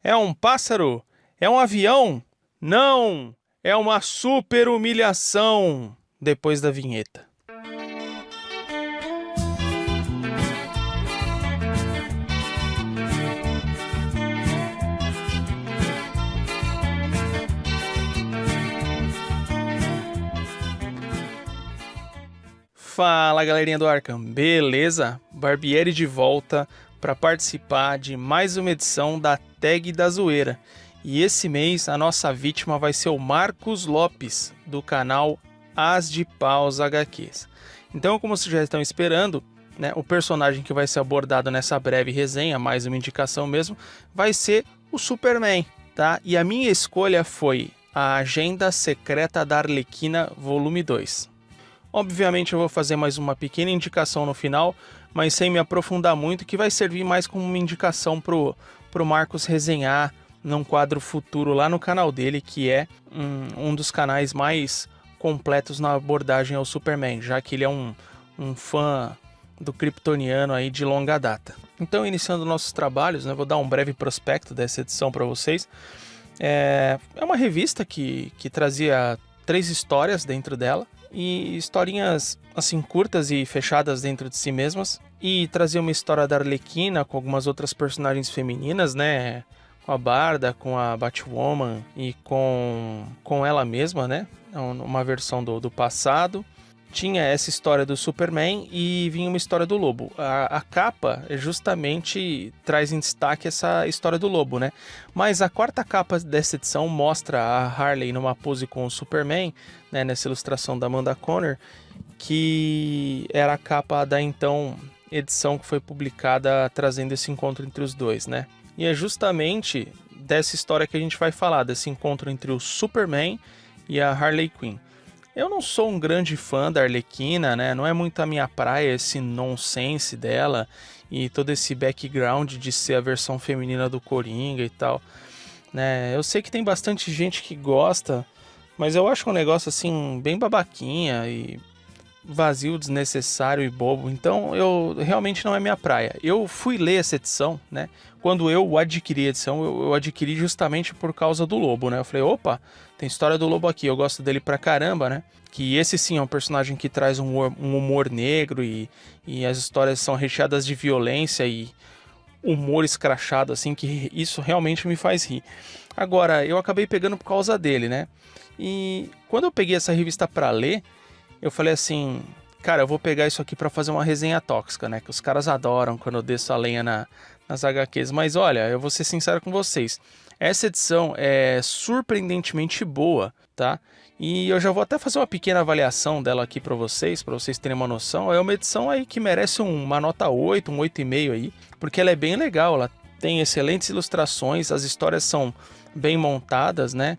É um pássaro? É um avião? Não! É uma super humilhação! Depois da vinheta. Fala, galerinha do Arkham, beleza? Barbieri de volta para participar de mais uma edição da Tag da Zoeira. E esse mês a nossa vítima vai ser o Marcos Lopes, do canal As de Paus HQs. Então, como vocês já estão esperando, né, o personagem que vai ser abordado nessa breve resenha, mais uma indicação mesmo, vai ser o Superman, tá? E a minha escolha foi a Agenda Secreta da Arlequina, volume 2. Obviamente eu vou fazer mais uma pequena indicação no final, mas sem me aprofundar muito, que vai servir mais como uma indicação pro Marcos resenhar num quadro futuro lá no canal dele, que é um dos canais mais completos na abordagem ao Superman, já que ele é um fã do kryptoniano aí de longa data. Então, iniciando nossos trabalhos, né, vou dar um breve prospecto dessa edição para vocês. É uma revista que trazia 3 histórias dentro dela, e historinhas assim curtas e fechadas dentro de si mesmas, e trazia uma história da Arlequina com algumas outras personagens femininas, né, com a Barda, com a Batwoman e com ela mesma, né, uma versão do passado. Tinha essa história do Superman e vinha uma história do Lobo. A capa justamente traz em destaque essa história do Lobo, né? Mas a quarta capa dessa edição mostra a Harley numa pose com o Superman, né? Nessa ilustração da Amanda Conner, que era a capa da então edição que foi publicada trazendo esse encontro entre os dois, né? E é justamente dessa história que a gente vai falar, desse encontro entre o Superman e a Harley Quinn. Eu não sou um grande fã da Arlequina, né? Não é muito a minha praia esse nonsense dela e todo esse background de ser a versão feminina do Coringa e tal, né? Eu sei que tem bastante gente que gosta, mas eu acho um negócio assim bem babaquinha e vazio, desnecessário e bobo. Então eu realmente não é minha praia. Eu fui ler essa edição, né? Quando eu adquiri a edição, eu adquiri justamente por causa do Lobo, né? Eu falei, opa, tem história do Lobo aqui, eu gosto dele pra caramba, né? Que esse sim é um personagem que traz um humor negro e as histórias são recheadas de violência e humor escrachado, assim, que isso realmente me faz rir. Agora, eu acabei pegando por causa dele, né? E quando eu peguei essa revista pra ler, eu falei assim, cara, eu vou pegar isso aqui pra fazer uma resenha tóxica, né? Que os caras adoram quando eu desço a lenha nas HQs. Mas olha, eu vou ser sincero com vocês. Essa edição é surpreendentemente boa, tá? E eu já vou até fazer uma pequena avaliação dela aqui pra vocês terem uma noção. É uma edição aí que merece uma nota 8, um 8,5 aí, porque ela é bem legal, ela tem excelentes ilustrações, as histórias são bem montadas, né?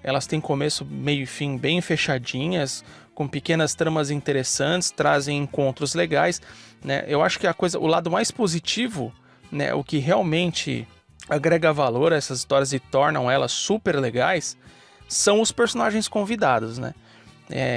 Elas têm começo, meio e fim bem fechadinhas, com pequenas tramas interessantes, trazem encontros legais, né? Eu acho que o lado mais positivo, né, o que realmente agrega valor a essas histórias e tornam elas super legais, são os personagens convidados, né?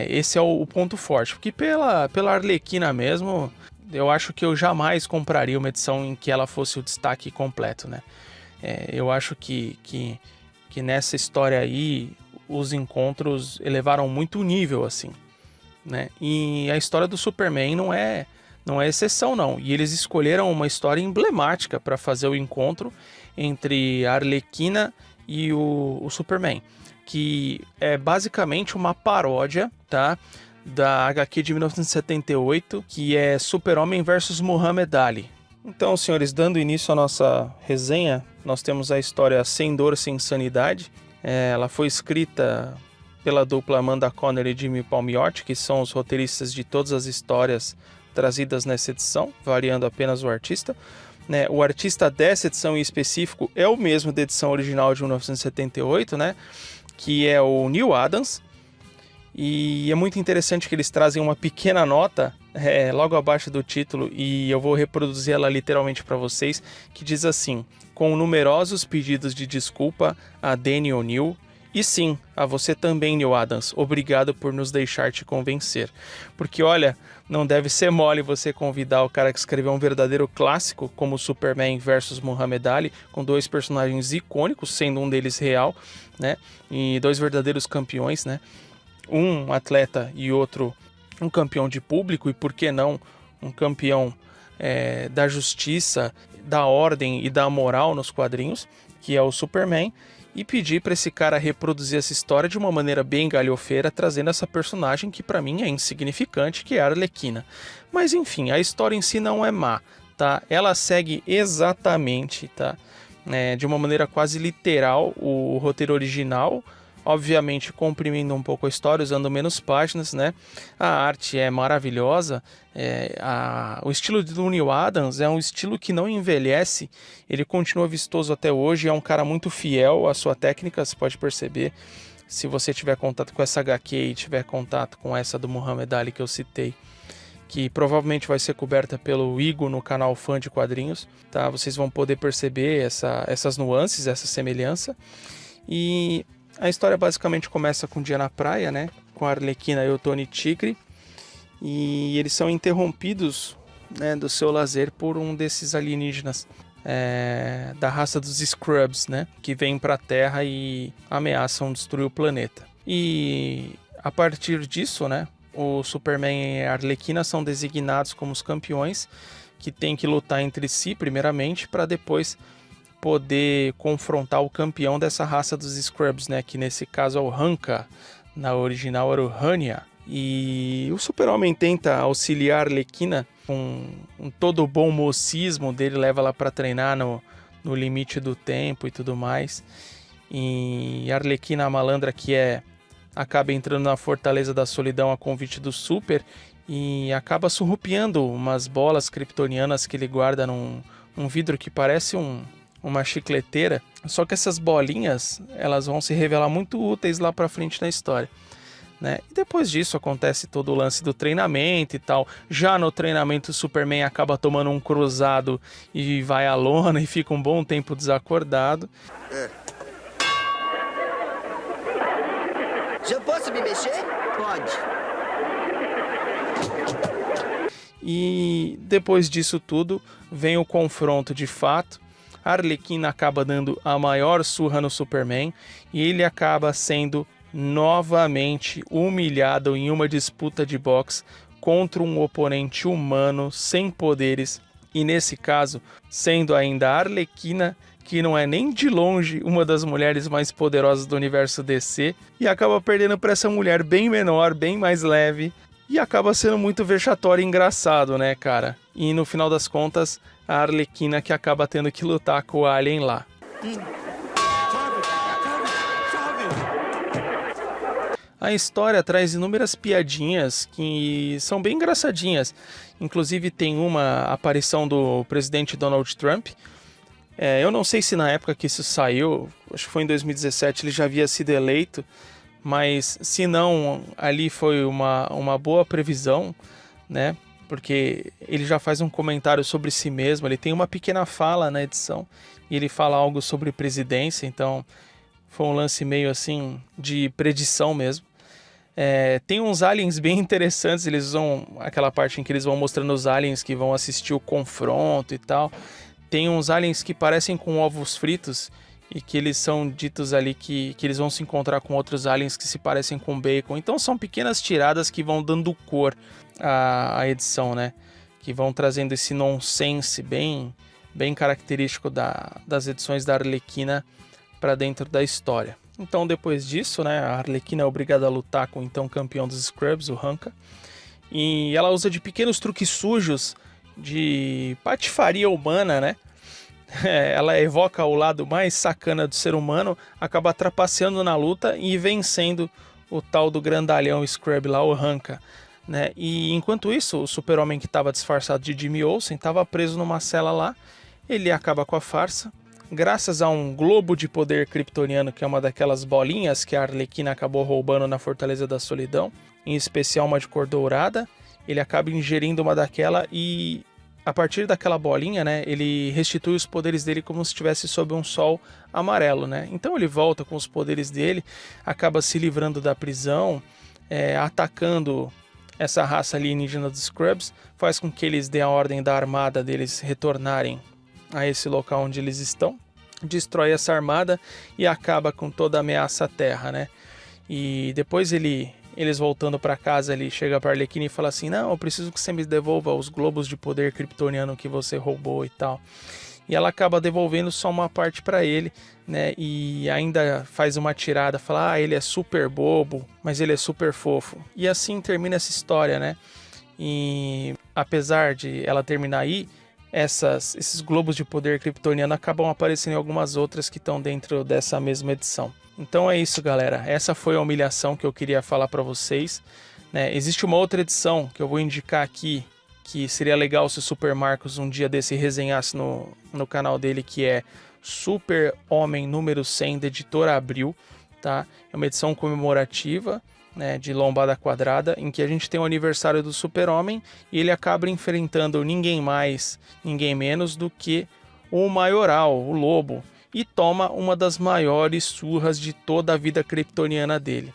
Esse é o ponto forte, porque pela Arlequina mesmo, eu acho que eu jamais compraria uma edição em que ela fosse o destaque completo, né? Eu acho que nessa história aí os encontros elevaram muito o nível, assim, né? E a história do Superman não é exceção, não. E eles escolheram uma história emblemática para fazer o encontro entre a Arlequina e o Superman, que é basicamente uma paródia, tá, da HQ de 1978, que é Super-Homem versus Muhammad Ali. Então, senhores, dando início à nossa resenha, nós temos a história Sem Dor, Sem Sanidade. Ela foi escrita pela dupla Amanda Conner e Jimmy Palmiotti, que são os roteiristas de todas as histórias trazidas nessa edição, variando apenas o artista. O artista dessa edição em específico é o mesmo da edição original de 1978, né? Que é o Neal Adams. E é muito interessante que eles trazem uma pequena nota logo abaixo do título, e eu vou reproduzir ela literalmente para vocês, que diz assim: com numerosos pedidos de desculpa a Danny O'Neill E sim, a você também, Neil Adams, obrigado por nos deixar te convencer. Porque olha, não deve ser mole você convidar o cara que escreveu um verdadeiro clássico, como Superman versus Muhammad Ali, com 2 personagens icônicos, sendo um deles real, né? E 2 verdadeiros campeões, né? Um atleta e outro um campeão de público, e por que não um campeão da justiça, da ordem e da moral nos quadrinhos, que é o Superman, e pedir para esse cara reproduzir essa história de uma maneira bem galhofeira, trazendo essa personagem que para mim é insignificante, que é a Arlequina. Mas enfim, a história em si não é má, tá? Ela segue exatamente, tá? De uma maneira quase literal o roteiro original, obviamente comprimindo um pouco a história, usando menos páginas, né? A arte é maravilhosa, o estilo do Neil Adams é um estilo que não envelhece, ele continua vistoso até hoje, é um cara muito fiel à sua técnica, você pode perceber, se você tiver contato com essa HQ e tiver contato com essa do Muhammad Ali que eu citei, que provavelmente vai ser coberta pelo Igor no canal Fã de Quadrinhos, tá? Vocês vão poder perceber essas nuances, essa semelhança. E a história basicamente começa com um dia na praia, né? Com a Arlequina e o Tony Tigre. E eles são interrompidos, né, do seu lazer por um desses alienígenas da raça dos Scrubs, né? Que vêm para a Terra e ameaçam destruir o planeta. E a partir disso, né? O Superman e a Arlequina são designados como os campeões que têm que lutar entre si, primeiramente, para depois poder confrontar o campeão dessa raça dos Scrubs, né? Que nesse caso é o Hanka, na original era o Hania. E o Super-Homem tenta auxiliar a Arlequina com todo o bom mocismo dele, leva ela para treinar no limite do tempo e tudo mais. E a Arlequina, a malandra que acaba entrando na Fortaleza da Solidão a convite do Super e acaba surrupiando umas bolas kryptonianas que ele guarda num vidro que parece uma chicleteira, só que essas bolinhas elas vão se revelar muito úteis lá pra frente na história, né? E depois disso acontece todo o lance do treinamento e tal. Já no treinamento o Superman acaba tomando um cruzado e vai à lona e fica um bom tempo desacordado. Já posso me mexer? Pode. E depois disso tudo vem o confronto de fato. A Arlequina acaba dando a maior surra no Superman e ele acaba sendo novamente humilhado em uma disputa de boxe contra um oponente humano sem poderes, e nesse caso sendo ainda a Arlequina, que não é nem de longe uma das mulheres mais poderosas do universo DC, e acaba perdendo para essa mulher bem menor, bem mais leve, e acaba sendo muito vexatório e engraçado, né, cara? E no final das contas, a Arlequina que acaba tendo que lutar com o Alien lá. A história traz inúmeras piadinhas que são bem engraçadinhas. Inclusive tem uma aparição do presidente Donald Trump. Eu não sei se na época que isso saiu, acho que foi em 2017, ele já havia sido eleito. Mas se não, ali foi uma boa previsão, né? Porque ele já faz um comentário sobre si mesmo, ele tem uma pequena fala na edição, e ele fala algo sobre presidência, então foi um lance meio assim de predição mesmo. Tem uns aliens bem interessantes, eles usam aquela parte em que eles vão mostrando os aliens que vão assistir o confronto e tal. Tem uns aliens que parecem com ovos fritos, e que eles são ditos ali que eles vão se encontrar com outros aliens que se parecem com bacon. Então são pequenas tiradas que vão dando cor à edição, né? Que vão trazendo esse nonsense bem característico das edições da Arlequina para dentro da história. Então depois disso, né, a Arlequina é obrigada a lutar com o então campeão dos Scrubs, o Hanka. E ela usa de pequenos truques sujos de patifaria humana, né? Ela evoca o lado mais sacana do ser humano, acaba trapaceando na luta e vencendo o tal do grandalhão Scrub lá, o Hanka, né? E enquanto isso, o Super-Homem, que estava disfarçado de Jimmy Olsen, estava preso numa cela lá. Ele acaba com a farsa, graças a um globo de poder kryptoniano, que é uma daquelas bolinhas que a Arlequina acabou roubando na Fortaleza da Solidão, em especial uma de cor dourada. Ele acaba ingerindo uma daquela e a partir daquela bolinha, né, ele restitui os poderes dele como se estivesse sob um sol amarelo, né? Então ele volta com os poderes dele, acaba se livrando da prisão, atacando essa raça alienígena dos Skrubs, faz com que eles dêem a ordem da armada deles retornarem a esse local onde eles estão, destrói essa armada e acaba com toda a ameaça à Terra, né? E depois eles voltando para casa, ele chega para Arlequina e fala assim: não, eu preciso que você me devolva os globos de poder kryptoniano que você roubou e tal. E ela acaba devolvendo só uma parte para ele, né? E ainda faz uma tirada, fala: ele é super bobo, mas ele é super fofo. E assim termina essa história, né? E apesar de ela terminar aí, esses globos de poder kryptoniano acabam aparecendo em algumas outras que estão dentro dessa mesma edição. Então é isso, galera. Essa foi a humilhação que eu queria falar para vocês, né? Existe uma outra edição que eu vou indicar aqui, que seria legal se o Super Marcos um dia desse resenhasse no canal dele, que é Super Homem número 100 da Editora Abril, tá? É uma edição comemorativa, né, de lombada quadrada, em que a gente tem o aniversário do Super Homem e ele acaba enfrentando ninguém mais, ninguém menos do que o Maioral, o Lobo, e toma uma das maiores surras de toda a vida kryptoniana dele.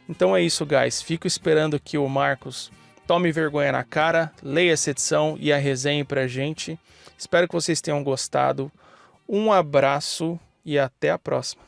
Então é isso, guys. Fico esperando que o Marcos tome vergonha na cara, leia essa edição e a resenhe pra gente. Espero que vocês tenham gostado. Um abraço e até a próxima.